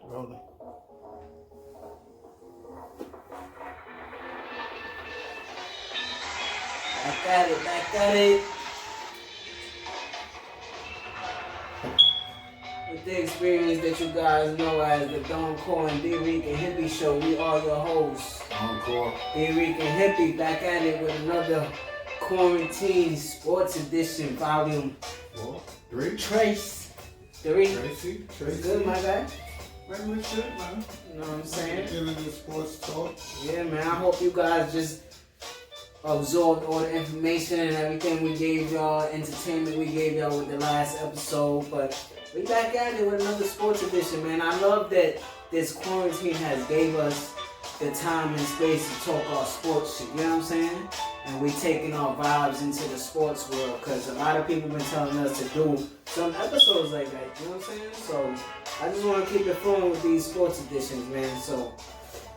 Rolling. Back at it. With the experience that you guys know as the Don Core and Dricanhippie show, we are your hosts. Don Core. Dricanhippie back at it with another quarantine sports edition, volume 4, 3. Trace. 3. Tracy. Good, my guy. Regular shit, man. You know what I'm saying? Getting into sports talk. Yeah, man. I hope you guys just absorbed all the information and everything we gave y'all, entertainment we gave y'all with the last episode. But we back at it with another sports edition, man. I love that this quarantine has gave us the time and space to talk our sports shit, you know what I'm saying? And we taking our vibes into the sports world, because a lot of people been telling us to do some episodes like that, you know what I'm saying? So I just want to keep it flowing with these sports editions, man. So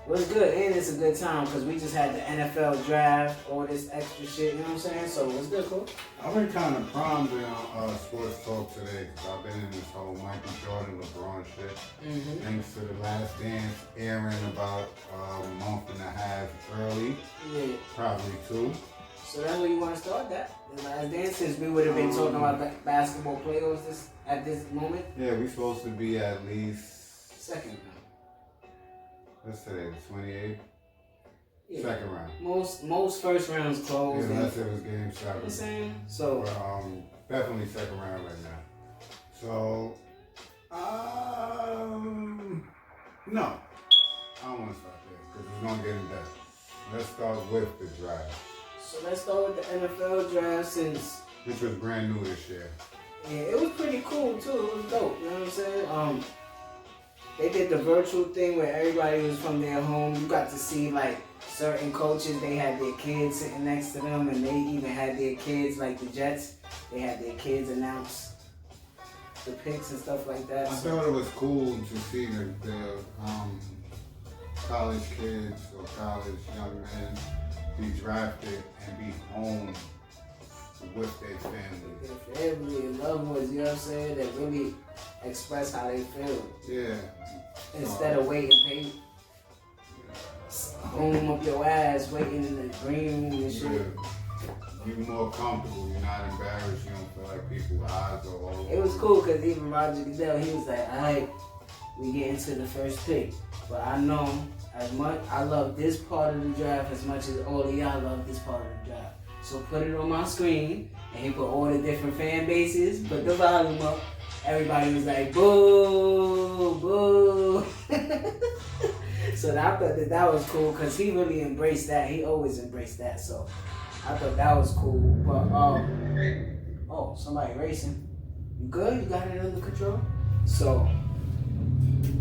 it was good, and it's a good time, because we just had the NFL draft, all this extra shit, you know what I'm saying? So it was good, cool. I've been kind of primed on sports talk today because I've been in this whole Michael Jordan, LeBron shit. Mm-hmm. Thanks to the Last Dance airing about a month and a half early. Yeah. Probably 2. So that's where you want to start that? The Last Dance, since we would have been talking about basketball playoffs at this moment? Yeah, we supposed to be at least... Second round. What's today, the 28th? Yeah. Second round. Most first rounds closed. Yeah, unless it was game 7. You know what I'm saying? So... But, definitely second round right now. So, no. I don't want to start there because it's going to get in depth. Let's start with the draft. So let's start with the NFL draft since... Which was brand new this year. Yeah, it was pretty cool too. It was dope, you know what I'm saying? They did the virtual thing where everybody was from their home. You got to see like certain coaches, they had their kids sitting next to them, and they even had their kids, like the Jets, they had their kids announce the picks and stuff like that. I thought it was cool to see the college kids or college young men be drafted and be home with their family. Their family and loved ones, you know what I'm saying, that really express how they feel. Yeah. Instead of waiting, pay home up your ass, waiting in the green room and shit. Yeah. You're more comfortable, you're not embarrassed, you don't feel like people's eyes are all over. It was cool because even Roger Goodell, he was like, alright, we get into the first pick. But I know as much, I love this part of the draft as much as all of y'all love this part of the draft. So put it on my screen, and he put all the different fan bases, put the volume up. Everybody was like, boo, boo. So I thought that was cool because he really embraced that. He always embraced that. So I thought that was cool. But, oh, somebody racing. You good? You got it under control? So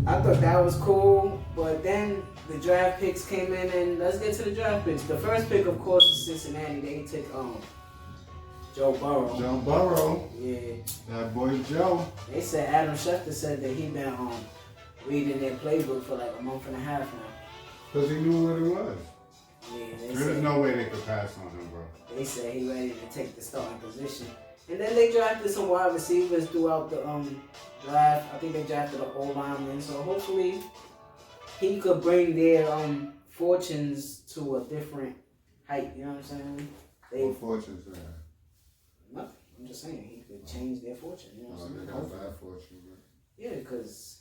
I thought that was cool. But then the draft picks came in, and let's get to the draft picks. The first pick, of course, was Cincinnati. They took Joe Burrow. Joe Burrow. Yeah. That boy Joe. They said Adam Schefter said that he been reading their playbook for like a month and a half now. Because he knew what it was. Yeah, There's no way they could pass on him, bro. They said he ready to take the starting position. And then they drafted some wide receivers throughout the draft. I think they drafted an O-lineman. So hopefully he could bring their fortunes to a different height. You know what I'm saying? What fortunes they have? Nothing. I'm just saying he could change their fortune. You know what I'm saying? They got bad fortune, man. Yeah, because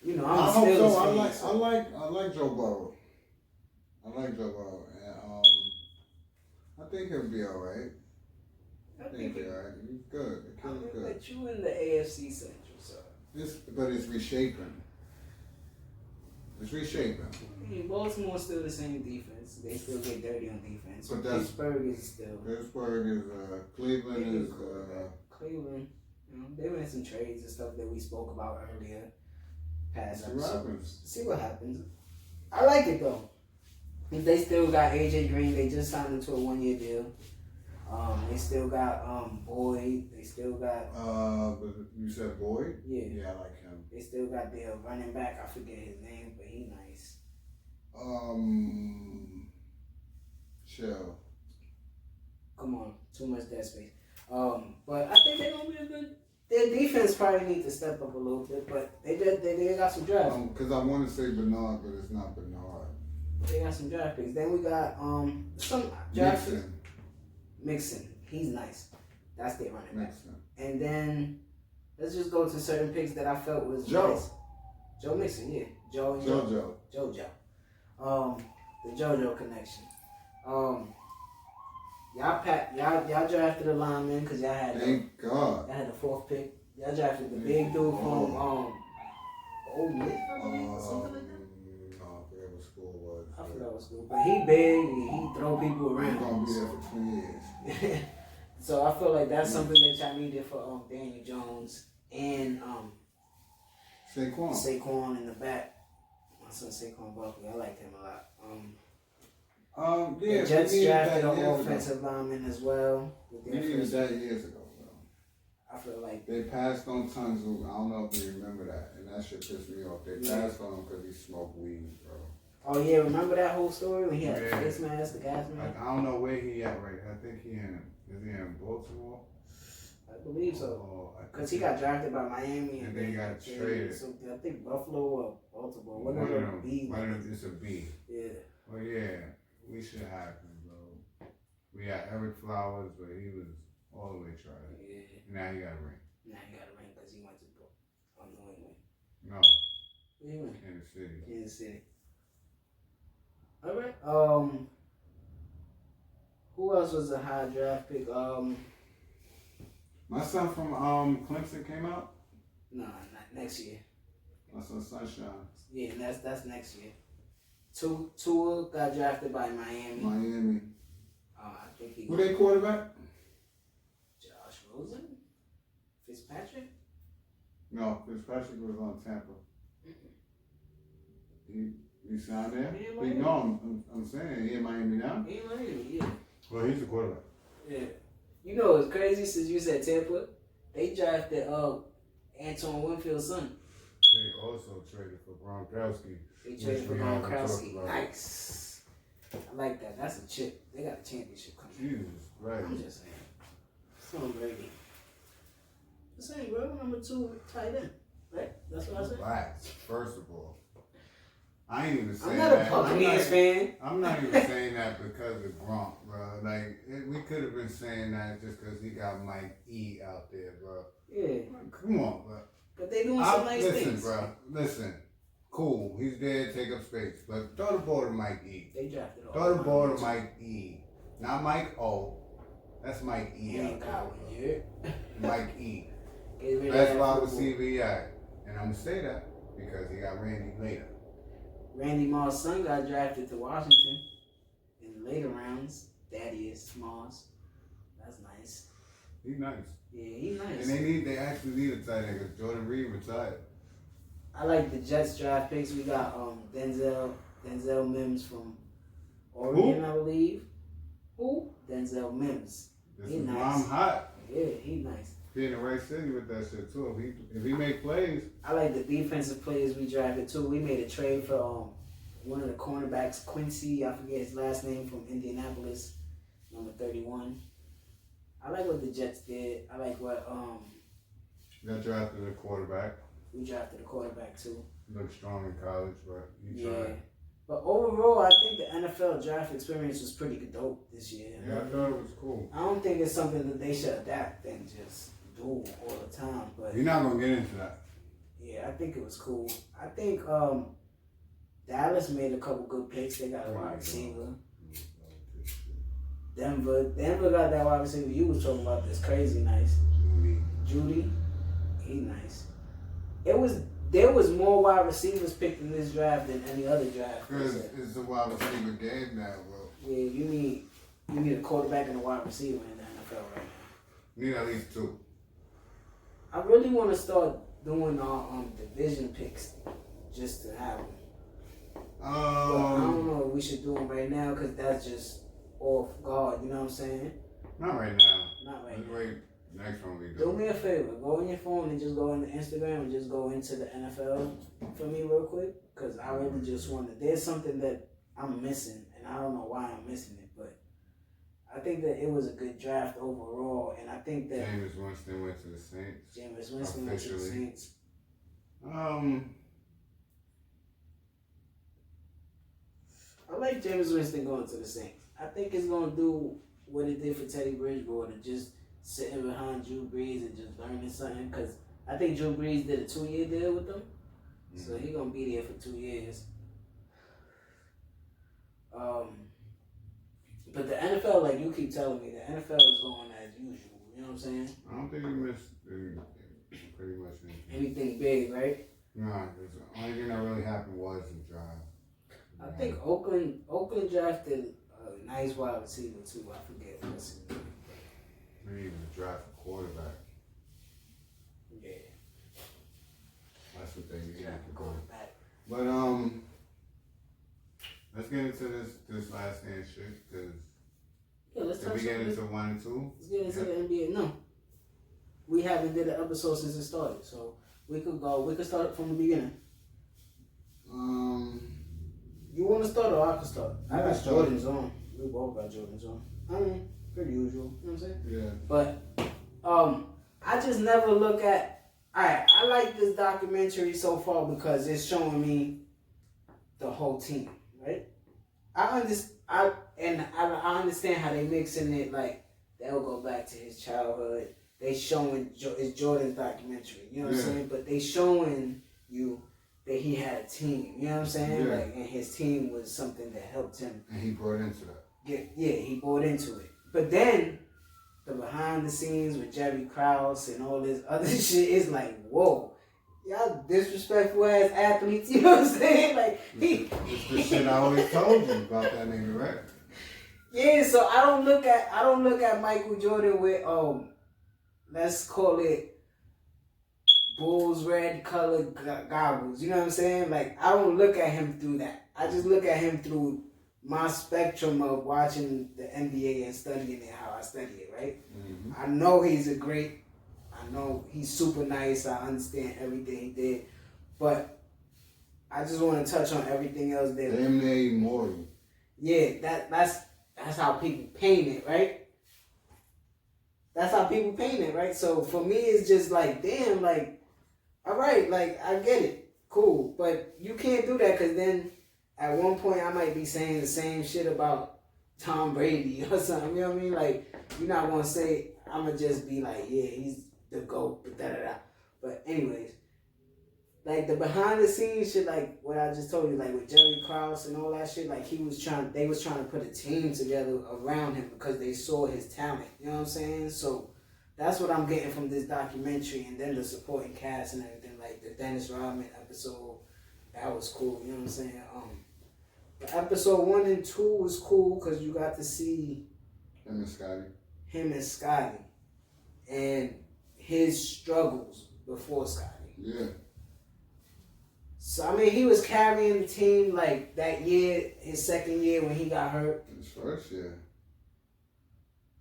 I'm I a hope Steelers so. fan. I like Joe Burrow. I like Joe Burrow, and I think he'll be all right. I think he'll be all right. He's good. The kid's good. But you in the AFC Central, so. But it's reshaping. It's reshaping. I mean, Baltimore's still the same defense. They still get dirty on defense. But Pittsburgh is still. Pittsburgh is Cleveland is Cleveland. They went some trades and stuff that we spoke about earlier. Past see what happens. See what happens. I like it though. They still got AJ Green. They just signed him to a 1-year deal. They still got Boyd. They still got. But you said Boyd? Yeah. Yeah, I like him. They still got their running back. I forget his name, but he nice. Shell. Come on, too much dead space. But I think they're gonna be a good Their defense probably need to step up a little bit, but they got some draft. Because I want to say Bernard, but it's not Bernard. They got some draft picks. Then we got some draft picks. Mixon. He's nice. That's their running back. And then let's just go to certain picks that I felt was nice. Joe Mixon, yeah. JoJo. The JoJo connection. Y'all drafted a lineman because y'all had y'all had the 4th pick. Y'all drafted the big dude from Ole Miss, something like that. No, I forget what school it was. I forgot what school, but he big and he throw people around. He's gonna be there for 20 years. So I feel like that's something that y'all needed for Daniel Jones and Saquon in the back. My son Saquon Barkley, I liked him a lot. Yeah, the Jets drafted an offensive lineman as well. We needed that years ago, though. I feel like they passed on tons of. I don't know if you remember that, and that shit pissed me off. They passed on him because he smoked weed, bro. Oh yeah, remember that whole story when he had the face mask, the gas mask? I don't know where he at right. I think he in Baltimore. I believe so. Because he got drafted by Miami and then he got traded. So I think Buffalo or Baltimore. One of them. It's a B. Yeah. Well, yeah, we should have him, bro. We had Eric Flowers, but he was all the way tried. Yeah. Now he got a ring. Now he got a ring because he went to New England. No. Where he went? Kansas City. Kansas City. All right. Who else was a high draft pick? My son from Clemson came out? No, not next year. My son Sunshine. Yeah, that's next year. Tua got drafted by Miami. I think he. Who they quarterback? Josh Rosen? Fitzpatrick? No, Fitzpatrick was on Tampa. He signed there? I'm saying he in Miami now? He in Miami, yeah. Well, he's a quarterback. Yeah. You know what's crazy since you said Tampa? They drafted Antoine Winfield's son. They also traded for Gronkowski. They traded for Gronkowski. Nice. I like that. That's a chip. They got a championship coming. Jesus Christ. I'm just saying. Tom Brady. The same, bro. Number 2 tight end. Right? That's what I said. Relax. First of all. I ain't even saying that. I'm not a Buccaneers fan. I'm not even saying that because of Gronk, bro. Like, we could have been saying that just because he got Mike E out there, bro. Yeah. Come on, bro. But they doing some nice things. Listen, bro. Listen. Cool. He's there to take up space. But throw the ball to Mike E. They drafted all. Throw the ball to Mike E. Not Mike O. That's Mike E out there. Mike E. Best wide receiver he had. And I'm going to say that because he got Randy later. Randy Moss' son got drafted to Washington in the later rounds. Thaddeus Moss. That's nice. He's nice. Yeah, he's nice. And they actually need a tight end because Jordan Reed retired. I like the Jets draft picks. We got Denzel Mims from Oregon, I believe. Who? Denzel Mims. This is why I'm hot. Yeah, he's nice. He in the right city with that shit too. If he make plays. I like the defensive players we drafted too. We made a trade for one of the cornerbacks, Quincy. I forget his last name, from Indianapolis, number 31. I like what the Jets did. I like what They drafted a quarterback. We drafted a quarterback too. Looked strong in college, but you tried. But overall, I think the NFL draft experience was pretty dope this year. Yeah, I thought it was cool. I don't think it's something that they should adapt and just do all the time. But you're not gonna get into that. Yeah, I think it was cool. I think Dallas made a couple good picks. They got a wide receiver. Denver got that wide receiver. You was talking about this crazy nice. Judy, he nice. There was more wide receivers picked in this draft than any other draft. Because it's a wide receiver game now, bro. Yeah, you need a quarterback and a wide receiver in the NFL right now. You need at least 2. I really want to start doing division picks just to have them. But I don't know if we should do them right now because that's just off guard. You know what I'm saying? Not right now. Not right now. Wait, next one we do. Do me a favor. Go on your phone and just go into Instagram and just go into the NFL for me real quick. Because I really just want to. There's something that I'm missing. And I don't know why I'm missing it. But I think that it was a good draft overall, and I think that Jameis Winston went to the Saints. Jameis Winston went to the Saints. I like Jameis Winston going to the Saints. I think it's gonna do what it did for Teddy Bridgewater, just sitting behind Drew Brees and just learning something. Because I think Drew Brees did a 2-year deal with them, so he's gonna be there for 2 years. But the NFL, like you keep telling me, the NFL is going as usual. You know what I'm saying? I don't think he missed pretty much anything big, right? No, the only thing that really happened was the draft. I think Oakland drafted a nice wide receiver too. I forget what's his name. Maybe even draft a quarterback. Yeah. That's what they need to go. Back. But let's get into this last handshake because did we get into 1 and 2? Let's get into the NBA. No, we haven't did an episode since it started, so we could go. We could start from the beginning. You want to start or I can start? I got Jordans on. We both got Jordans on. I mean, pretty usual. You know what I'm saying? Yeah. But I just never look at. Alright, I like this documentary so far because it's showing me the whole team, right? I understand how they mixing it. Like they'll go back to his childhood. They showing it's Jordan's documentary. You know what I'm saying? But they showing you that he had a team. You know what I'm saying? Yeah. Like, and his team was something that helped him. And he brought into that. Yeah, he bought into it. But then the behind the scenes with Jerry Krause and all this other shit is like, whoa, y'all disrespectful ass athletes. You know what I'm saying? Like it's the shit I always told you about that nigga, right? Yeah, so I don't look at Michael Jordan with let's call it Bulls red colored goggles. You know what I'm saying? Like I don't look at him through that. I just look at him through my spectrum of watching the NBA and studying it how I study it, right? Mm-hmm. I know I know he's super nice. I understand everything he did. But I just want to touch on everything else that... Damn near immortal. Yeah, that's how people paint it, right? That's how people paint it, right? So for me, it's just like, damn, like, all right, like, I get it. Cool. But you can't do that because then... At one point, I might be saying the same shit about Tom Brady or something. You know what I mean? Like, you're not going to say, I'm going to just be like, yeah, he's the GOAT, but da-da-da. But anyways, like the behind the scenes shit, like what I just told you, like with Jerry Krause and all that shit, like they was trying to put a team together around him because they saw his talent. You know what I'm saying? So that's what I'm getting from this documentary, and then the supporting cast and everything, like the Dennis Rodman episode. That was cool. You know what I'm saying? The episode 1 and 2 was cool because you got to see him and Scotty and his struggles before Scotty. Yeah. So I mean, he was carrying the team like that year, his second year when he got hurt. His first year.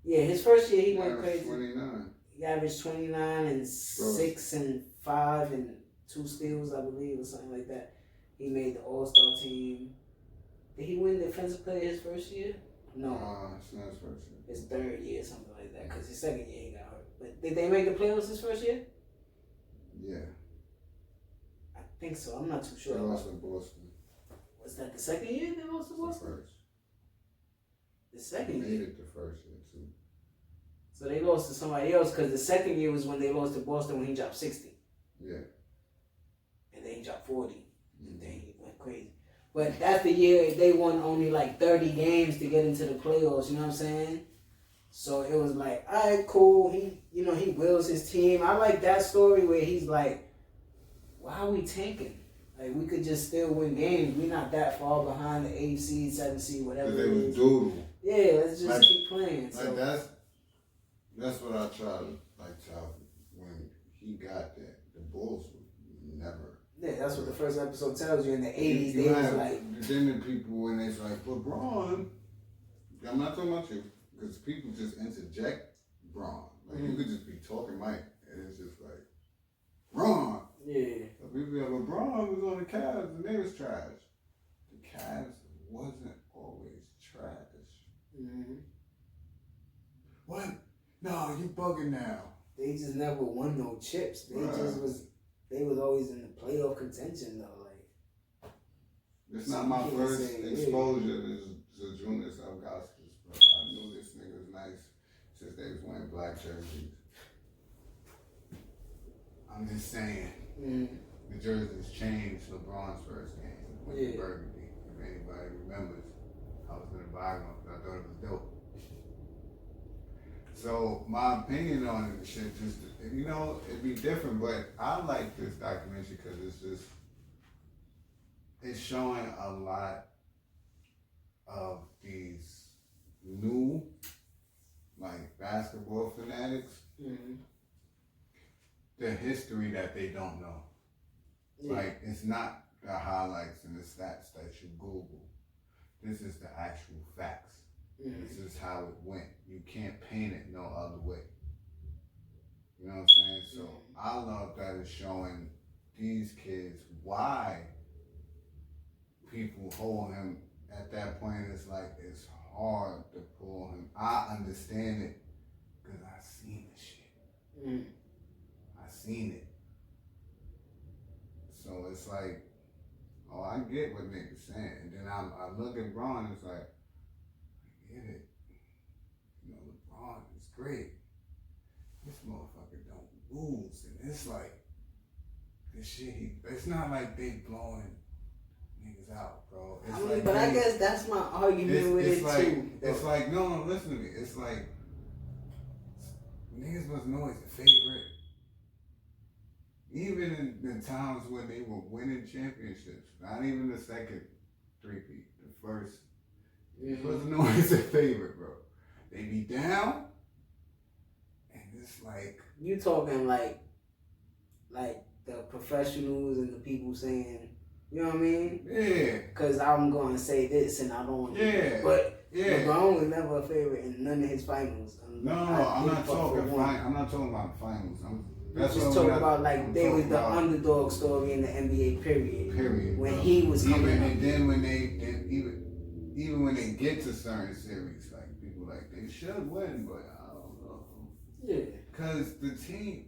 Yeah, his first year he went crazy. 29. He averaged 29 and 6 and 5 and 2 steals, I believe, or something like that. He made the All-Star team. Did he win Defensive Player his first year? No. It's not his first year. His third year, something like that. Because his second year he got hurt. But did they make the playoffs his first year? Yeah. I think so. I'm not too sure. They lost to Boston. Was that the second year they lost to Boston? The first. The second They year? made it the first year, too. So they lost to somebody else because the second year was when they lost to Boston when he dropped 60. Yeah. And then he dropped 40. And then he went crazy. But that's the year they won only like 30 games to get into the playoffs, you know what I'm saying? So it was like, all right, cool. He wills his team. I like that story where he's like, why are we tanking? Like, we could just still win games. We're not that far behind the 8th seed, 7th seed, whatever They it was is. doodle. Yeah, let's just keep playing. So. Like that's what I try to tell when he got there. The Bulls would never. Yeah, that's what the first episode tells you. In the 80s, they was like... Then the people, when they was like, LeBron, I'm not talking about you, because people just interject Braun. Like, you could just be talking Mike, and it's just like, Braun. Yeah. So people be like, LeBron was on the Cavs, and they was trash. The Cavs wasn't always trash. Mm-hmm. What? No, you bugging now. They just never won no chips. They was always in the playoff contention though. Like, it's not my first exposure to Junior Salgauskas, bro. I knew this nigga was nice since they was wearing black jerseys. I'm just saying, the jerseys changed LeBron's first game with the burgundy. If anybody remembers, I was gonna buy one because I thought it was dope. So my opinion on it, shit, just it'd be different, but I like this documentary because it's showing a lot of these new, like, basketball fanatics, the history that they don't know. Yeah. Like, it's not the highlights and the stats that you Google. This is the actual facts. This is how it went. You can't paint it no other way. You know what I'm saying? So I love that it's showing these kids why people hold him at that point. It's like it's hard to pull him. I understand it because I seen the shit. I seen it. So it's like, oh, I get what niggas saying. And then I look at Bron and it's like, I get it. You know, LeBron is great. This motherfucker don't lose. And it's like, this shit, it's not like they blowing niggas out, bro. It's like but I guess that's my argument with it like, too. It's like, no, listen to me. It's like, niggas wasn't always the favorite. Even in the times when they were winning championships, not even the second three-peat, the first, it wasn't always a favorite, bro. They be down, and it's like... You talking like the professionals and the people saying, you know what I mean? Yeah. Because I'm going to say this and I don't want to. But LeBron was never a favorite in none of his finals. I'm not talking about finals. That's just talking about like they was the underdog story in the NBA period. When he was coming up. And then when even when they get to certain series, like people like they should win, but I don't know. Yeah. Because the team,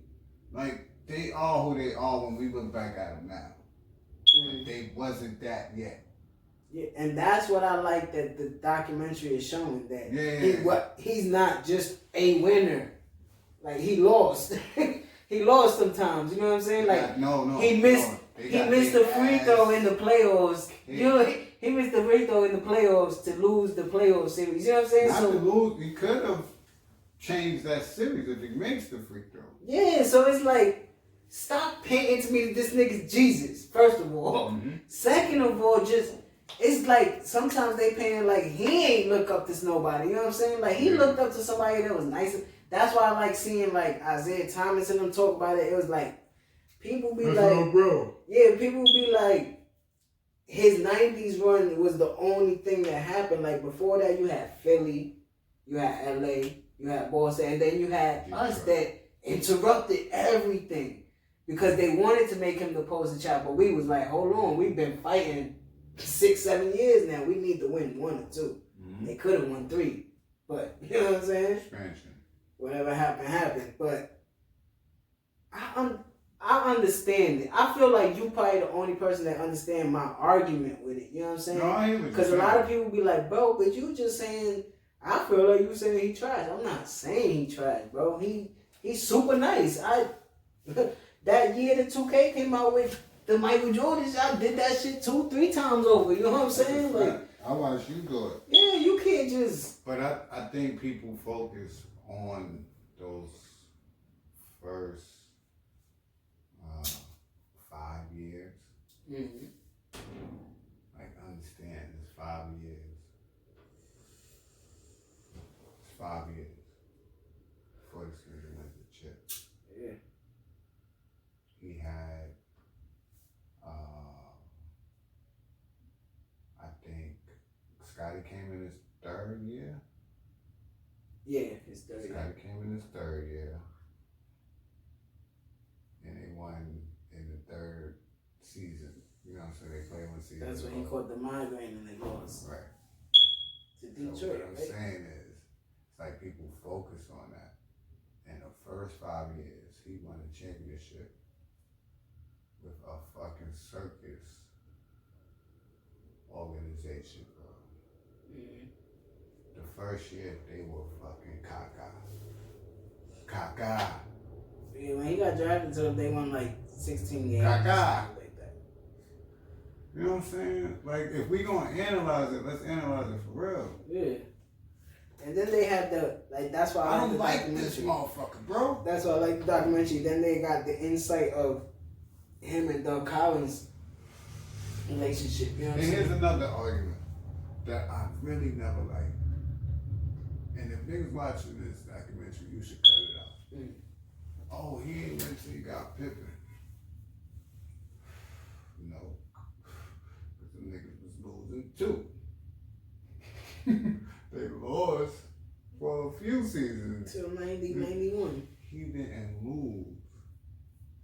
like they are who they are when we look back at them now. But they wasn't that yet. Yeah, and that's what I like that the documentary is showing that he's not just a winner. Like he lost. He lost sometimes, you know what I'm saying? Like he missed the free throw in the playoffs. He missed the free throw in the playoffs to lose the playoff series. You know what I'm saying? Not to lose, he could have changed that series if he makes the free throw. Yeah, so it's like, stop painting to me that this nigga's Jesus, first of all. Second of all, it's like sometimes they paint like he ain't look up to nobody. You know what I'm saying? Like he looked up to somebody that was nicer. That's why I like seeing like Isaiah Thomas and them talk about it. It was like people be people be like his 90s run was the only thing that happened. Like before that you had Philly, you had LA, you had Boston, and then you had us that interrupted everything because they wanted to make him the poster child, but we was like, hold on, we've been fighting 6-7 years now. We need to win 1 or 2. They could have won 3, but you know what I'm saying? Expansion. Whatever happened. But I understand it. I feel like you probably the only person that understand my argument with it. You know what I'm saying? No, I hear what you're saying. Because a lot of people be like, bro, but you just saying. I feel like you saying he trash. I'm not saying he trash, bro. He's super nice. That year the 2K came out with the Michael Jordan, I did that shit 2-3 times over. You know what I'm saying? Like I watched you do it. Yeah, you can't just. But I think people focus on those first 5 years. Like understand, it's 5 years. It's 5 years before this nigga went to chip. Yeah. He had, I think, Scotty came in his 3rd year. Yeah, his 3rd year. Scotty came in his 3rd year. And they won in the 3rd season. You know, so they played 1 season. That's when he caught the migraine and they lost. Right. To Detroit, so what I'm saying is, It's like people focus on that. In the first 5 years, he won a championship with a fucking circus organization, bro. Mm-hmm. The first year, they were fucking caca. Caca. Yeah, when he got drafted to them, they won like 16 games. Caca. Like that. You know what I'm saying? Like, if we gonna analyze it, let's analyze it for real. Yeah. And then they had that's why I don't like this motherfucker, bro. That's why I like the documentary. Then they got the insight of him and Doug Collins' relationship. You know what I'm saying? Here's another argument that I really never liked. And if niggas watching this documentary, you should cut it out. Mm. Oh, he ain't went till he got Pippen. No. Because the niggas was losing too. They lost for a few seasons. Till 90, 91. He didn't lose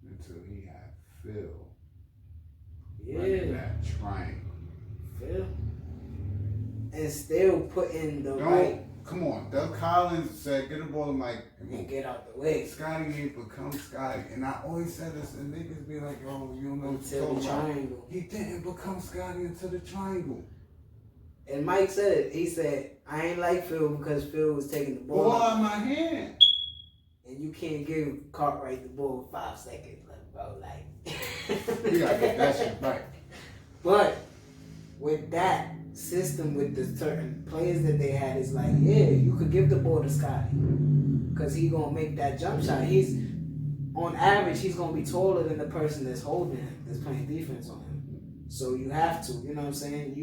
until he had Phil. Running that triangle. Phil. And still putting the right. Come on. Doug Collins said, get the ball to Mike and get out the way. Scotty ain't become Scotty. And I always said this, and niggas be like, yo, you don't know what until the triangle. About. He didn't become Scotty until the triangle. And Mike said it. He said, I ain't like Phil because Phil was taking the ball out of my hand. And you can't give Cartwright the ball in 5 seconds. Like, bro, like. We gotta get that shit right. But with that system, with the certain players that they had, it's like, yeah, you could give the ball to Scotty. Because he going to make that jump shot. He's, on average, he's going to be taller than the person that's holding him, that's playing defense on him. So you have to, you know what I'm saying?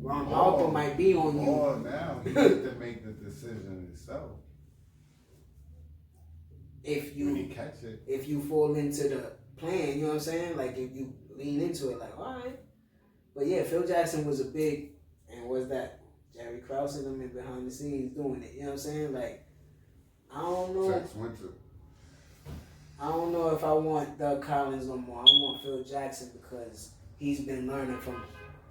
Ron Harper might be on you. Oh, now he has to make the decision himself. If you when he catch it. If you fall into the plan, you know what I'm saying? Like if you lean into it, like, all right. But yeah, Phil Jackson was a big, and was that Jerry Krause and them in behind the scenes doing it, you know what I'm saying? Like, I don't know. I don't know if I want Doug Collins no more. I want Phil Jackson because he's been learning from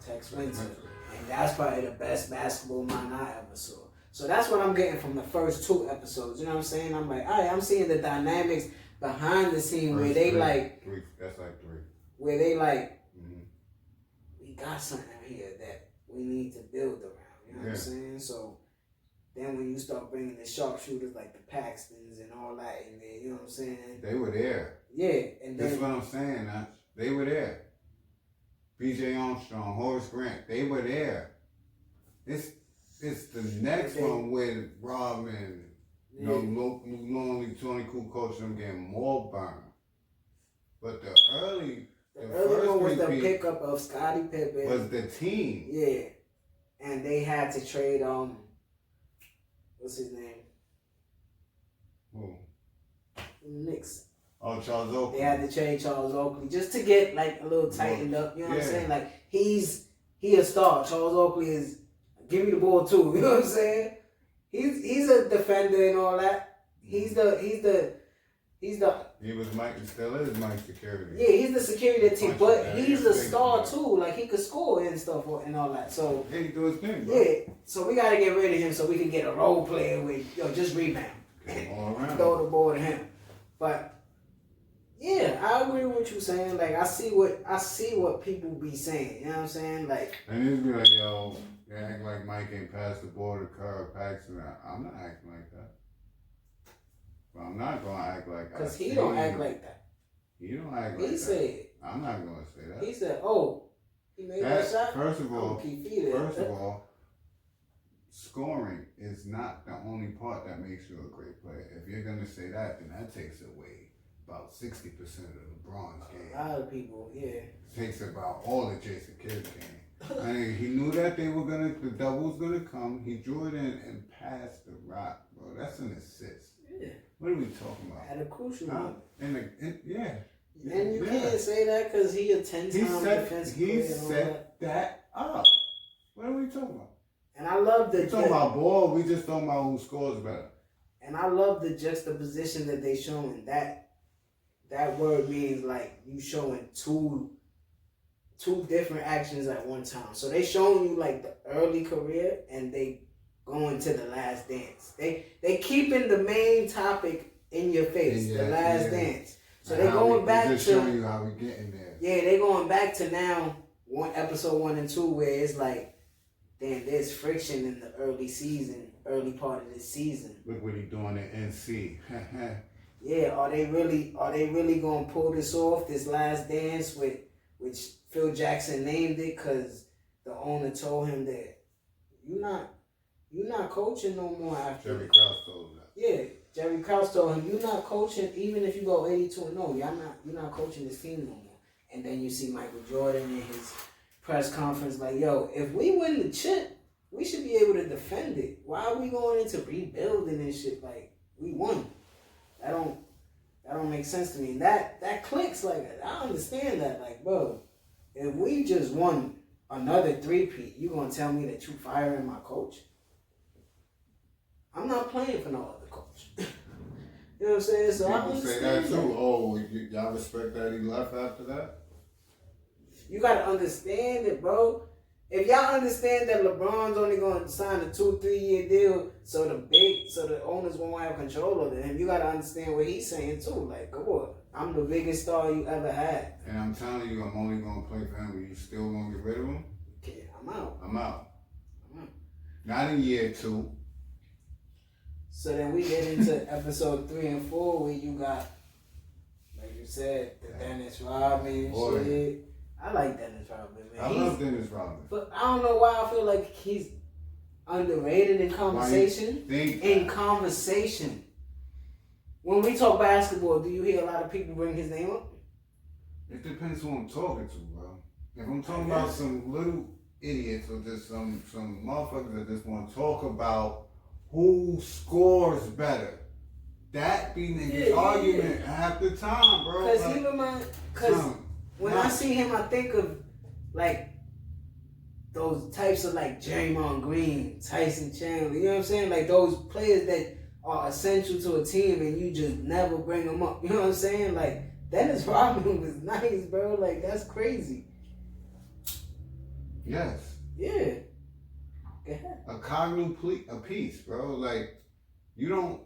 Tex Winter. And that's probably the best basketball mind I ever saw. So that's what I'm getting from the first 2 episodes. You know what I'm saying? I'm like, all right, I'm seeing the dynamics behind the scene where they three. That's like 3. Where they like, we got something here that we need to build around. You know what I'm saying? So then when you start bringing the sharpshooters like the Paxtons and all that in there, you know what I'm saying? They were there. Yeah. And that's what I'm saying, Natch. They were there. B.J. Armstrong, Horace Grant, they were there. It's the next one with Rob and lonely Tony Cool coach them getting more burn. But the early one was the pickup of Scottie Pippen. Was the team. Yeah. And they had to trade what's his name? Who? Knicks. Oh, Charles Oakley. They had to trade Charles Oakley just to get like a little tightened up. You know what I'm saying? Like he a star. Charles Oakley is give me the ball too. You know what I'm saying? He's a defender and all that. He was Mike. He still is Mike security. Yeah, he's the security of the team, but he's a star too. Like he could score and stuff and all that. So he do his thing. Bro. Yeah. So we gotta get rid of him so we can get a role player with just rebound and throw the ball to him. But yeah, I agree with what you're saying. Like I see what people be saying. You know what I'm saying? Like and he's be like, yo, they act like Mike ain't passed the ball to Carl Paxton. I'm not acting like that. But I'm not gonna act like that. Because he don't act like that. He don't act like that. He said. I'm not gonna say that. He said, "Oh, he made that shot." First of all, scoring is not the only part that makes you a great player. If you're gonna say that, then that takes away about 60% of LeBron's game. A lot of people, yeah. Takes about all of Jason Kidd's game. I mean, he knew that the double was gonna come. He drew it in and passed the rock, bro. That's an assist. Yeah. What are we talking about? At a crucial moment. Yeah. And you can't say that because he a 10-time defensive player. He set that up. What are we talking about? And I love the... We're talking about ball. We just talking about who scores better. And I love the juxtaposition that they showing. That word means like you showing two different actions at one time. So they showing you like the early career and they going to the last dance. They keeping the main topic in your face, the last dance. So they going back to showing you how we getting there. Yeah, they going back to now episode 1 and 2 where it's like, damn, there's friction in the early part of this season. Look what he doing at NC. Yeah, are they really gonna pull this off, this last dance which Phil Jackson named it because the owner told him that you're not coaching no more after Jerry Krause told him that. Yeah, Jerry Krause told him you're not coaching even if you go 82-0. You're not coaching this team no more. And then you see Michael Jordan in his press conference like, yo, if we win the chip, we should be able to defend it. Why are we going into rebuilding and shit? Like, we won. That don't make sense to me. And that clicks. Like, I understand that. Like, bro, if we just won another 3-peat, you gonna tell me that you firing my coach? I'm not playing for no other coach. You know what I'm saying? So I understand say that too. Oh, y'all respect that he left after that? You gotta understand it, bro. If y'all understand that LeBron's only gonna sign a 2-3 year deal, so the owners won't have control over him, you gotta understand what he's saying too. Like, come on, I'm the biggest star you ever had. And I'm telling you, I'm only gonna play for him. Are you still gonna get rid of him? Okay, I'm out. Not in year 2. So then we get into episode 3 and 4 where you got, like you said, the Dennis Rodman shit. I like Dennis Rodman, man. I love Dennis Rodman. But I don't know why I feel like he's underrated in conversation. Conversation. When we talk basketball, do you hear a lot of people bring his name up? It depends who I'm talking to, bro. If I'm talking about some little idiots or just some motherfuckers that just want to talk about who scores better, that be niggas' argument half the time, bro. Because when I see him, I think of like those types of like Draymond Green, Tyson Chandler. You know what I'm saying? Like those players that are essential to a team and you just never bring them up. You know what I'm saying? Like Dennis Rodman was nice, bro. Like that's crazy. Yes. Yeah. Go ahead. A cognitive a piece, bro. Like you don't.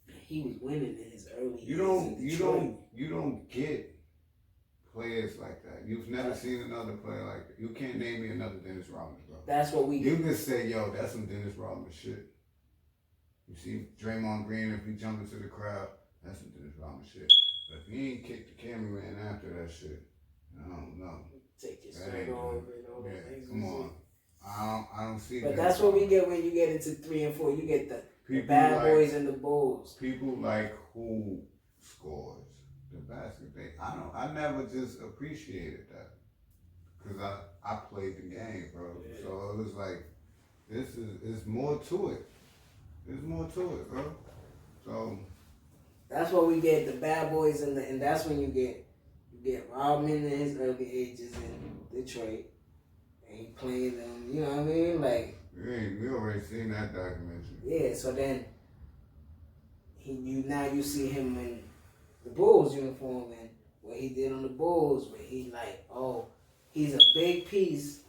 He was winning in his early. You don't get players like that. You've never seen another player like that. You can't name me another Dennis Rodman, bro. That's what we get. You can say, yo, that's some Dennis Rodman shit. You see Draymond Green, if he jump into the crowd, that's some Dennis Rodman shit. But if he ain't kicked the cameraman after that shit, I don't know. Take your shirt off and all that. Yeah, come on. I don't see that. But that's what we get when you get into 3 and 4. You get the bad boys and the bulls. People like who scores the basket. I never just appreciated that because I played the game, bro. Yeah. So it was like it's more to it. There's more to it, bro. So that's what we get, the bad boys and that's when you get Rodman in his early ages in Detroit. And he playing them, you know what I mean? Like we already seen that documentary. Yeah, so then you see him in the Bulls uniform and what he did on the Bulls, where he like, oh, he's a big piece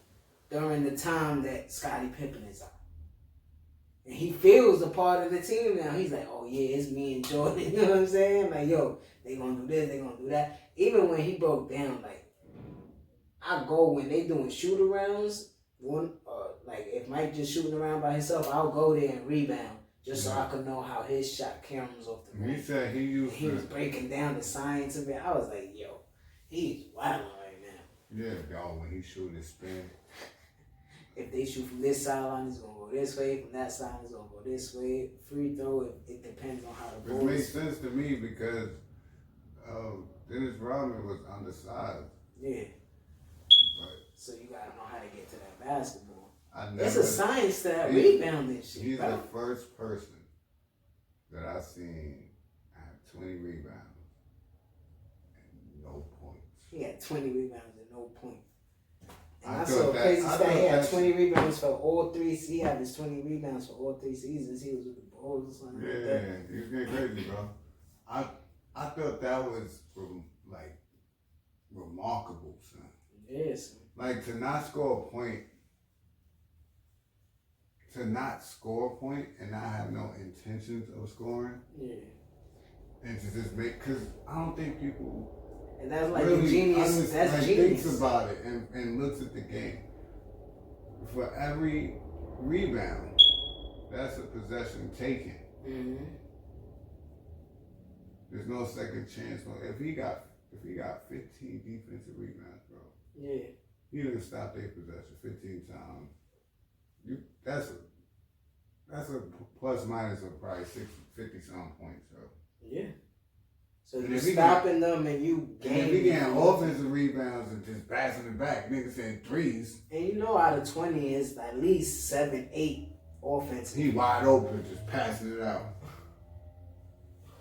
during the time that Scottie Pippen is out. And he feels a part of the team now. He's like, oh yeah, it's me and Jordan. You know what I'm saying? Like, yo, they gonna do this, they gonna do that. Even when he broke down, like, I go when they doing shoot-arounds, like if Mike just shooting around by himself, I'll go there and rebound just so I can know how his shot comes off the rim. He said he was breaking down the science of it. I was like, yo, he's wild right now. Yeah, dog, when he shoot his spin. If they shoot from this sideline, it's going to go this way. From that side, it's going to go this way. Free throw, it depends on how the ball. It makes sense to me because Dennis Rodman was undersized. Yeah. But so you got to know how to get to that basketball. It's a science to that rebounding shit. He's the first person that I've seen have 20 rebounds and no points. He had 20 rebounds and no points. And I saw a crazy stat. He had 20 rebounds for all 3. He had his 20 rebounds for all 3 seasons. He was with the Bulls or something like that. Yeah, he was getting crazy, bro. I thought that was like remarkable, son. Yes. Like to not score a point to not score a point and not have no intentions of scoring. Yeah. And to just make, because I don't think people and that's like really the genius. That's like genius. thinks about it and looks at the game. For every rebound, that's a possession taken. Mm-hmm. There's no second chance. If he got 15 defensive rebounds, bro. Yeah. He done stopped their possession 15 times. That's a plus minus of probably 50 some points, bro. Yeah. So you're stopping them and you gaining. And if he getting offensive rebounds and just passing it back, niggas saying threes. And you know out of 20 is at least 7, 8 offensive. He wide open, just passing it out.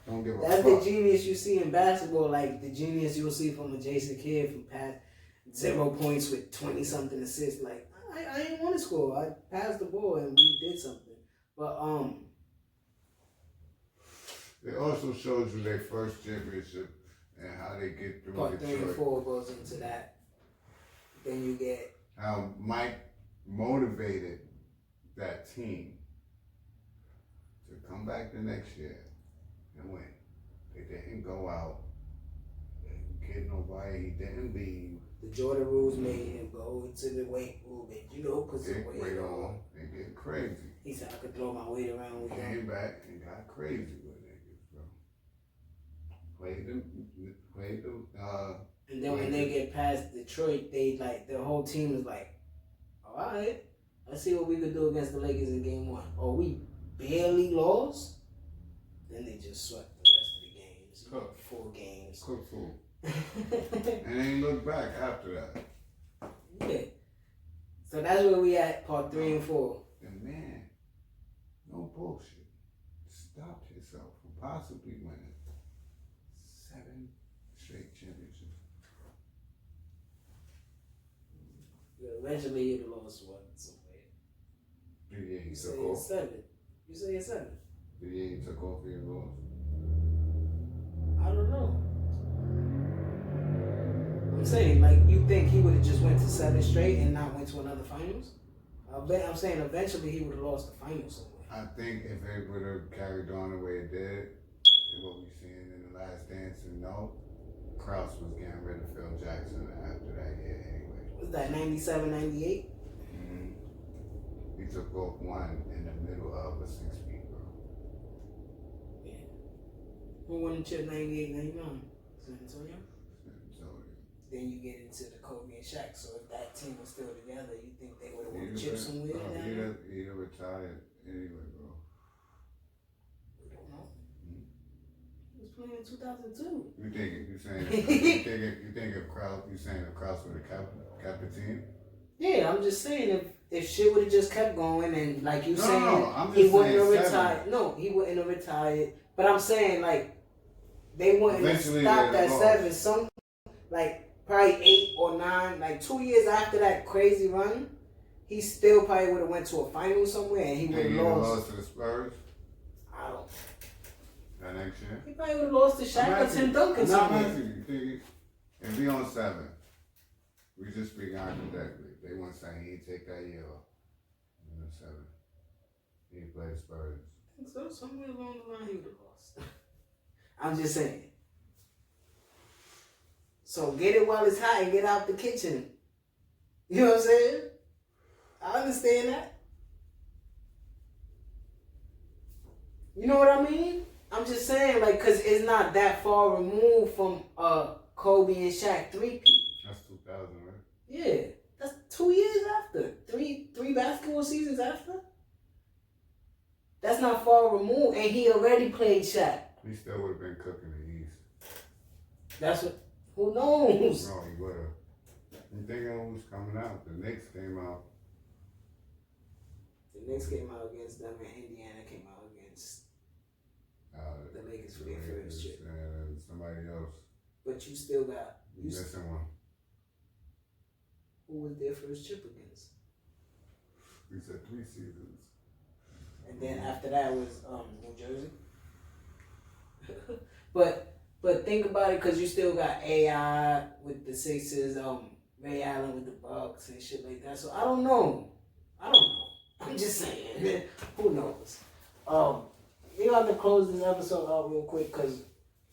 Don't give a That's fuck. the genius you see in basketball, like the genius you'll see from a Jason Kidd from past 0 points with 20 something assists. Like I didn't want to score. I passed the ball and we did something. But it also shows you their first championship and how they get through part 3 and 4 goes into that. Then you get how Mike motivated that team to come back the next year and win. They didn't go out. They didn't get nobody. He didn't leave. the Jordan rules made him go into the weight movement. You know, put some weight on. And get crazy. He said I could throw my weight around with Came him. back and got crazy with niggas, bro. Played them. And then when they get past Detroit, they like their whole team is like, all right, let's see what we could do against the Lakers in game 1. Oh, we barely lost. Then they just swept the rest of the games. Cook. 4 games. Cook food. And they ain't look back after that. Yeah. So that's where we at, part 3 and 4. And man, no bullshit. Stopped himself from possibly winning 7 straight championships. Eventually you'd have lost one somewhere. Yeah, he You say took it's off. 7. You say it's 7. Yeah, he took off his loss. I don't know. I'm saying, like, you think he would have just went to 7 straight and not went to another finals? I'm saying eventually he would have lost the finals somewhere. I think if it would have carried on the way it did, what we seen in the Last Dance, and no, Krause was getting rid of Phil Jackson after that year anyway. Was that 97, 98? Mm-hmm. He took off one in the middle of a 6-feet, bro. Yeah. Who won the chip 98, 99? San Antonio? Then you get into the Kobe and Shaq. So if that team was still together, you think they would have won the chip somewhere? He'd have retired anyway, bro. We don't know. He was playing in 2002. You think if Krause would have kept the team? Yeah, I'm just saying if shit would have just kept going and like you saying I'm he just wouldn't have saying retired. No, he wouldn't have retired. But I'm saying like they wouldn't have Eventually stopped they'd at have 7. Some like probably 8 or 9. Like 2 years after that crazy run, he still probably would have went to a final somewhere and he would have lost to the Spurs. I don't. That next year. He probably would have lost to Shaq or Tim Duncan somewhere. You think if he on 7, we just speak hypothetically. They want to say he'd take that year off. 7. He'd play the Spurs. I think so. Somewhere along the line he would have lost. I'm just saying. So get it while it's hot and get out the kitchen. You know what I'm saying? I understand that. You know what I mean? I'm just saying, like, because it's not that far removed from Kobe and Shaq 3-peat. That's 2000, right? Yeah. That's 2 years after. Three basketball seasons after. That's not far removed. And he already played Shaq. He still would have been cooking the East. That's what... Who knows? No, he would have. You think of who's coming out? The Knicks came out. The Knicks came out against them, and Indiana came out against the Lakers for their first chip. And somebody else. But you still got... You missing one. Who was their first chip against? We said 3 seasons. And then after that was New Jersey. But think about it, because you still got AI with the Sixers, Ray Allen with the Bucks and shit like that. So I don't know. I'm just saying. Who knows? We got to close this episode out real quick because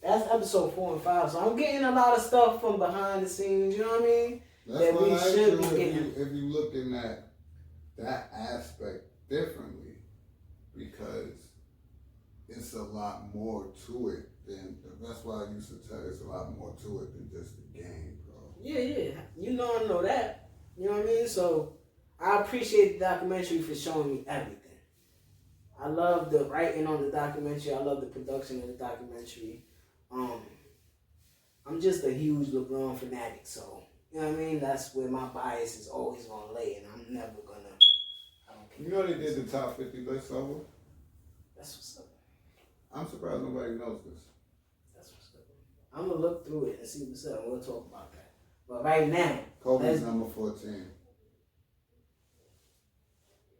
that's episode 4 and 5. So I'm getting a lot of stuff from behind the scenes. You know what I mean? That's that what we I should do be getting. if you looking at that aspect differently, because it's a lot more to it than. That's why I used to tell you it's a lot more to it than just the game, bro. Yeah. You know I know that. You know what I mean? So I appreciate the documentary for showing me everything. I love the writing on the documentary. I love the production of the documentary. I'm just a huge LeBron fanatic, so you know what I mean? That's where my bias is always gonna lay, and I'm never gonna. I don't care. You know they did the top 50 list over? That's what's up. I'm surprised nobody knows this. That's what's up. I'm gonna look through it and see what's up. We'll talk about that. But right now, Kobe's number 14.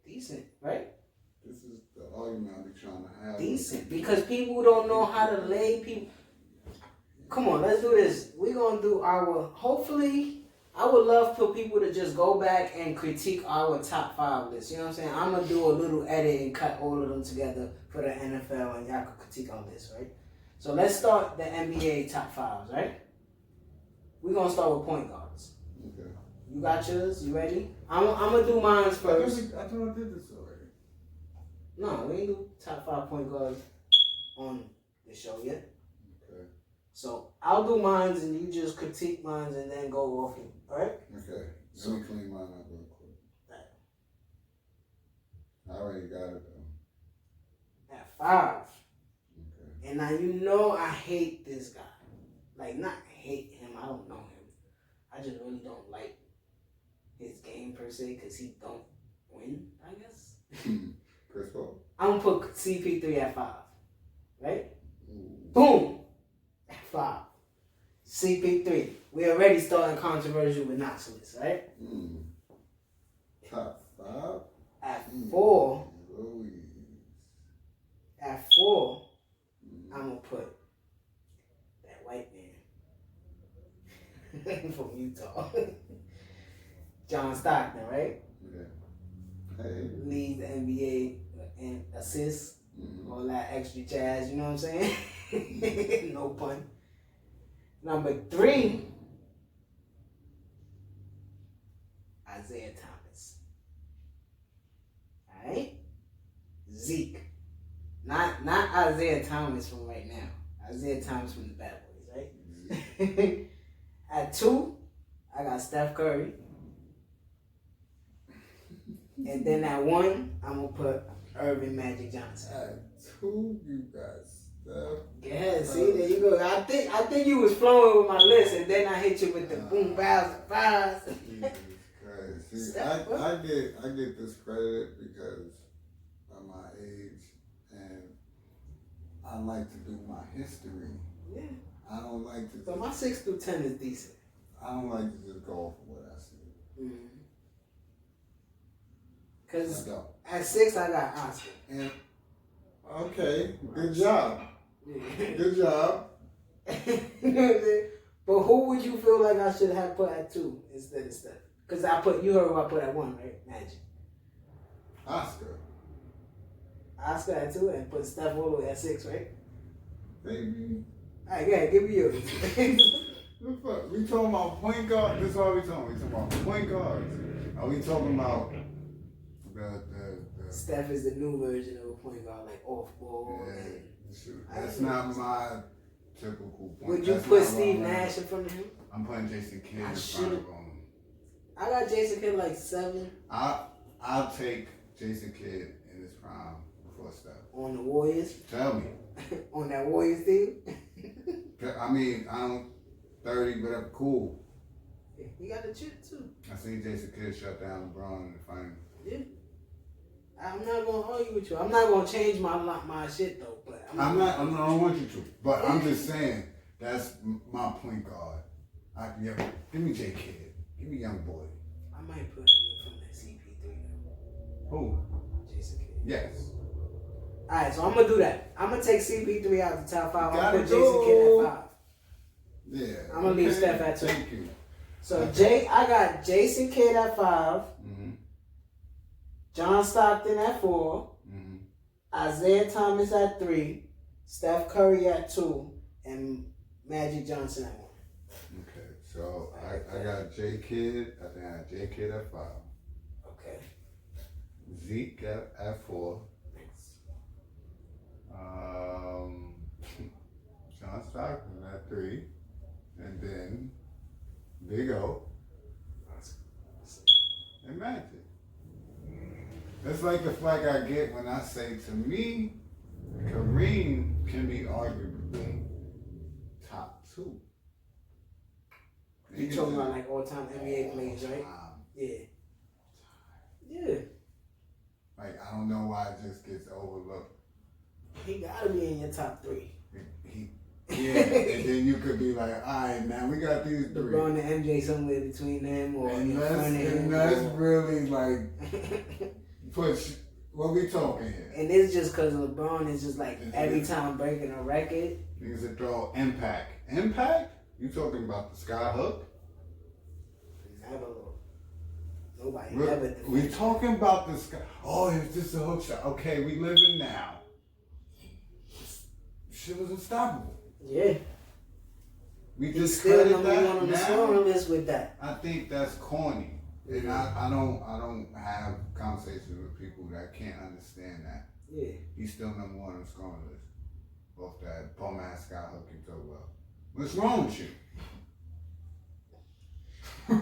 Decent, right? This is the argument I be trying to have. Decent, because people don't know how to lay people. Come on, let's do this. We're gonna do our. Hopefully, I would love for people to just go back and critique our top 5 list. You know what I'm saying? I'm gonna do a little edit and cut all of them together for the NFL, and y'all can critique our list, right? So let's start the NBA top 5s, right? We're gonna start with point guards. Okay. You got yours? You ready? I'm gonna do mine first. I thought I did this already. No, we ain't do top 5 point guards on the show yet. Okay. So I'll do mines and you just critique mines and then go off it. Alright? Okay. Let me clean mine up real quick. I already got it though. At 5. Okay. And now you know I hate this guy. Like, not hate him, I don't know him. I just really don't like his game per se because he don't win, I guess. Chris Paul. I'm gonna put CP3 at 5. Right? Ooh. Boom! At 5. CP3. We already starting controversial with Knox list, right? Top 5? At 4. Louise. At 4, I'm gonna put that white man from Utah. John Stockton, right? Yeah. Hey. Leads the NBA in assists, all that extra jazz, you know what I'm saying? No pun. Number 3, Isaiah Thomas. Alright? Zeke. Not Isaiah Thomas from right now. Isaiah Thomas from the Bad Boys, right? At 2, I got Steph Curry. And then at 1, I'm going to put Irvin Magic Johnson. At 2, you got Steph. Yeah, see, there you go. I think you was flowing with my list, and then I hit you with the boom, bows, surprise. Jesus Christ. See, I get discredited because of my age, and I like to do my history. Yeah. I don't like to. So my 6 through 10 is decent. I don't like to just go off of what I see. Because at 6, I got Oscar. And okay, good job. Good job. You know what I'm saying? But who would you feel like I should have put at 2 instead of Steph? Because you heard who I put at 1, right? Magic. Oscar. Oscar at 2 and put Steph all the way at 6, right? Baby. All right, yeah, give me yours. The fuck? We talking about point guard? This is what we talking. We talking about point guards. Are we talking about the Steph is the new version of a point guard, like off ball. Yeah, shoot. That's not my typical point. Would you put Steve Nash in front of him? I'm putting Jason Kidd in front of him. I got Jason Kidd like 7. I'll take Jason Kidd in his prime before Steph. On the Warriors? Tell me. On that Warriors team? I mean, I don't 30, but I'm cool. He got the chip too. I seen Jason Kidd shut down LeBron in the finals. Yeah. I'm not gonna argue with you. I'm not gonna change my shit though. But I don't want you to. But I'm just saying that's my point guard. Give me J Kidd. Give me young boy. I might put him in from that CP3 though. Who? Jason Kidd. Yes. All right, so I'm gonna do that. I'm gonna take CP3 out the top 5. I'm gonna put Gotta Jason Kidd at 5. Yeah. I'm gonna leave Steph at 2. Thank you. So I got Jason Kidd at 5. John Stockton at 4, Isaiah Thomas at 3, Steph Curry at 2, and Magic Johnson at 1. Okay, so I got J Kidd. I think I got J Kidd at 5. Okay. Zeke at 4. John Stockton at 3, and then Big O and Magic. That's like the flag I get when I say, to me, Kareem can be arguably top 2. You talking about like all-time NBA players, right? Yeah. Yeah. Like, I don't know why it just gets overlooked. He gotta be in your top 3. Yeah, and then you could be like, all right, man, we got these 3. LeBron and MJ somewhere between them, or and that's really like push. What we talking here? And it's just because LeBron is just like every time breaking a record. Niggas that throw impact. Impact? You talking about the sky hook? Never. Nobody never. We talking about the sky. Oh, it's just a hook shot. Okay, we living now. Shit was unstoppable. Yeah. We just still credit number that one on the now. scoring list with that. I think that's corny. And I don't have conversations with people that can't understand that. Yeah. He's still number 1 on the scoring list. Off that bum ass sky hook you talk about. What's wrong with you?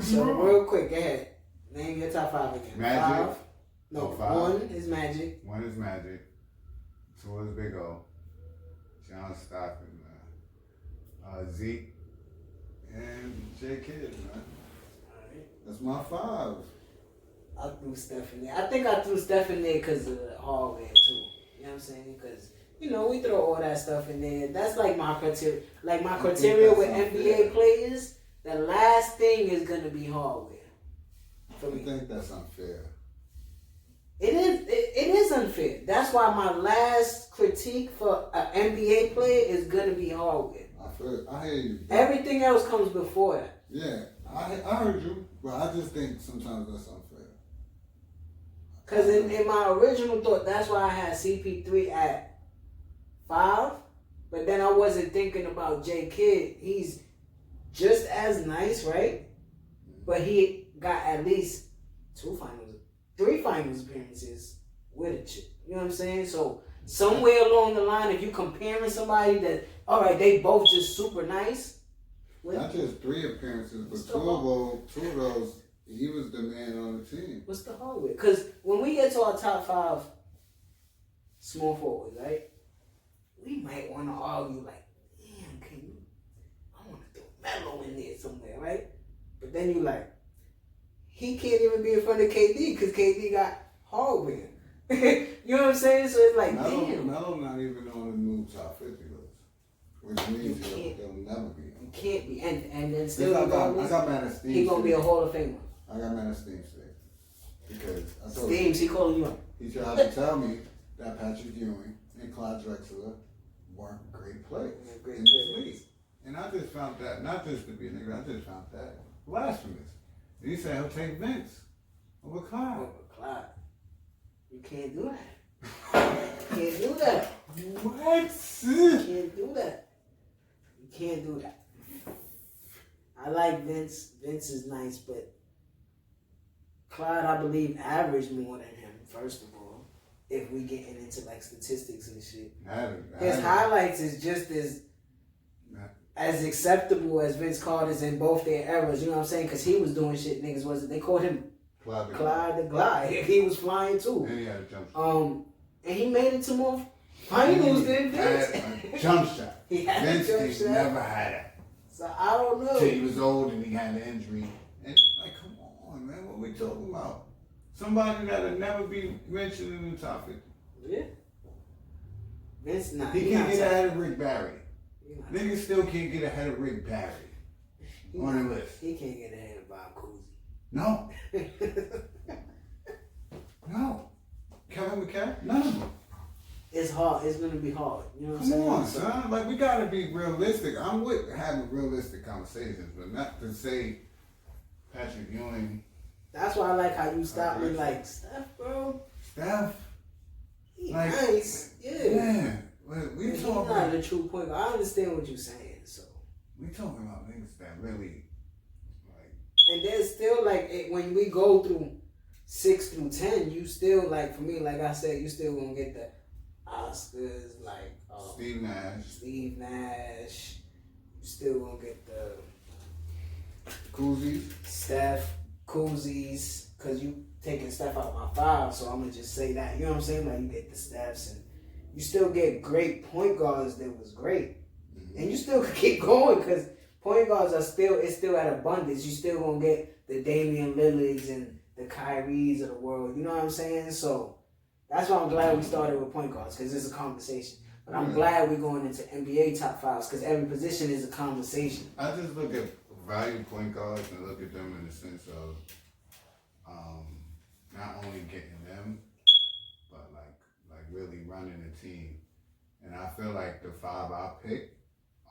So real quick, go ahead. Name your top 5 again. Magic. 5. No, 5. 1 is Magic. 1 is Magic. 2 is Big O. John Stockton, Zeke, and J Kidd, man. Alright. That's my 5. I threw Steph in there. I think I threw Steph in there because of the hardware too. You know what I'm saying? Because, you know, we throw all that stuff in there. That's like my criteria. Like my criteria with NBA players, the last thing is going to be hardware. For me. I think that's unfair. It is unfair. That's why my last critique for an NBA player is going to be hardware. I hear you. Everything else comes before that. Yeah, I heard you, but I just think sometimes that's unfair. Because in my original thought, that's why I had CP3 at 5. But then I wasn't thinking about J Kidd. He's just as nice, right? But he got at least 3 finals appearances with a chick. You know what I'm saying? So somewhere along the line, if you comparing somebody that, all right, they both just super nice. Not just 3 appearances, but two of those, he was the man on the team. What's the hardware? Because when we get to our top 5 small forwards, right? We might want to argue like, damn, I want to throw Melo in there somewhere, right? But then you like, he can't even be in front of KD because KD got hardware. You know what I'm saying? So it's like, damn. Melo not even on the new top 50 list. Which means he'll never be. You can't be. And then still, I got mad at Steam. He going to be a Hall of Famer. I got mad at Steam today. Because I told Steams, he calling you up. He tried to tell me that Patrick Ewing and Clyde Drexler weren't great players in the league. And I just found that, not just to be a nigga, I just found that blasphemous. And he said he'll take Vince over Clyde. Over Clyde. You can't do that. You can't do that. What? You can't do that. You can't do that. I like Vince. Vince is nice, but Clyde, I believe, averaged more than him, first of all, if we getting into like statistics and shit. His highlights is just as acceptable as Vince Carter's in both their eras, you know what I'm saying? Because he was doing shit niggas wasn't. They called him Clyde the Glide. He was flying too. And he had a jump shot. And he made it to more finals than Vince. Had a jump shot. He had Vince a jump shot. never had it. So I don't know. Till he was old and he had an injury. And like, come on, man, what we talking about? Somebody that'll never be mentioned in the top 50. Yeah. Vince not. He can't get ahead of Rick Barry. Niggas still can't get ahead of Rick Barry on the list. He can't get ahead of Bob Cousy. No. No. Kevin McCall? None of them. It's hard. It's going to be hard. You know what I'm Come saying? on, son. Like, we got to be realistic. I'm with having realistic conversations, but not to say Patrick Ewing. That's why I like how you stopped me like, Steph, bro. Steph. He Like, nice, yeah. Man, we He's talking. not a true point guard. I understand what you're saying, so. We talking about niggas that really, like. And there's still like when we go through 6 through 10, you still like for me, like I said, you still gonna get the Oscars, like Steve Nash. You still gonna get the Kuzis. Steph, Kuzis, cause you taking Steph out my 5, so I'm gonna just say that. You know what I'm saying? Like you get the Stephs, and you still get great point guards that was great, and you still could keep going because point guards are still at abundance. You still gonna get the Damian Lillards and the Kyries of the world. You know what I'm saying? So that's why I'm glad we started with point guards because it's a conversation. But I'm glad we're going into NBA top 5s because every position is a conversation. I just look at value point guards and look at them in the sense of not only getting them, but like really running a team. And I feel like the 5 I picked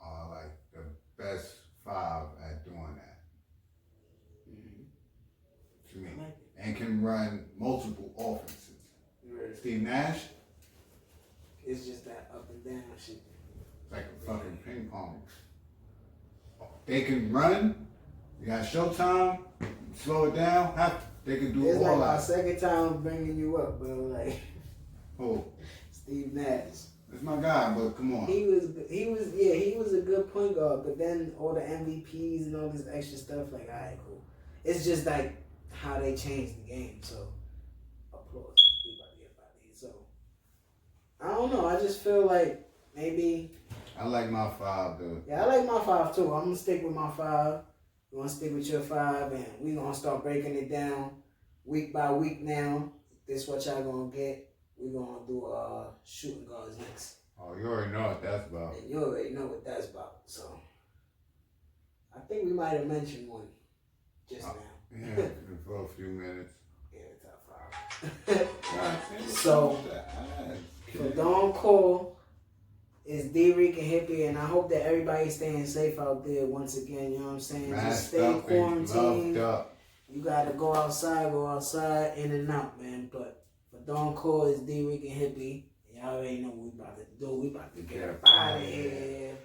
are like the best 5 at doing that. To me. And can run multiple offenses. Right. Steve Nash. It's just that up and down shit. It's like a fucking ping pong. They can run. You got Showtime. Slow it down. They can do it's all like that. my second time bringing you up, bro. Like Who? Steve Nash. That's my guy, but come on. He was a good point guard, but then all the MVPs and all this extra stuff, like, alright, cool. It's just like how they changed the game. So applause. So I don't know. I just feel like maybe. I like my 5, dude. Yeah, I like my 5 too. I'm gonna stick with my 5. You wanna stick with your 5, and we gonna start breaking it down week by week now. This what y'all gonna get. We gonna do shooting guards next. Oh, you already know what that's about. And you already know what that's about. So I think we might have mentioned one just now. Yeah, for a few minutes. Yeah, top 5. So, for Don Core is Dricanhippie, and I hope that everybody's staying safe out there once again, you know what I'm saying? Just stay quarantined. You gotta go outside, in and out, man. But for Don Core is Dricanhippie. Y'all already know what we about to do. We about to get up out of here.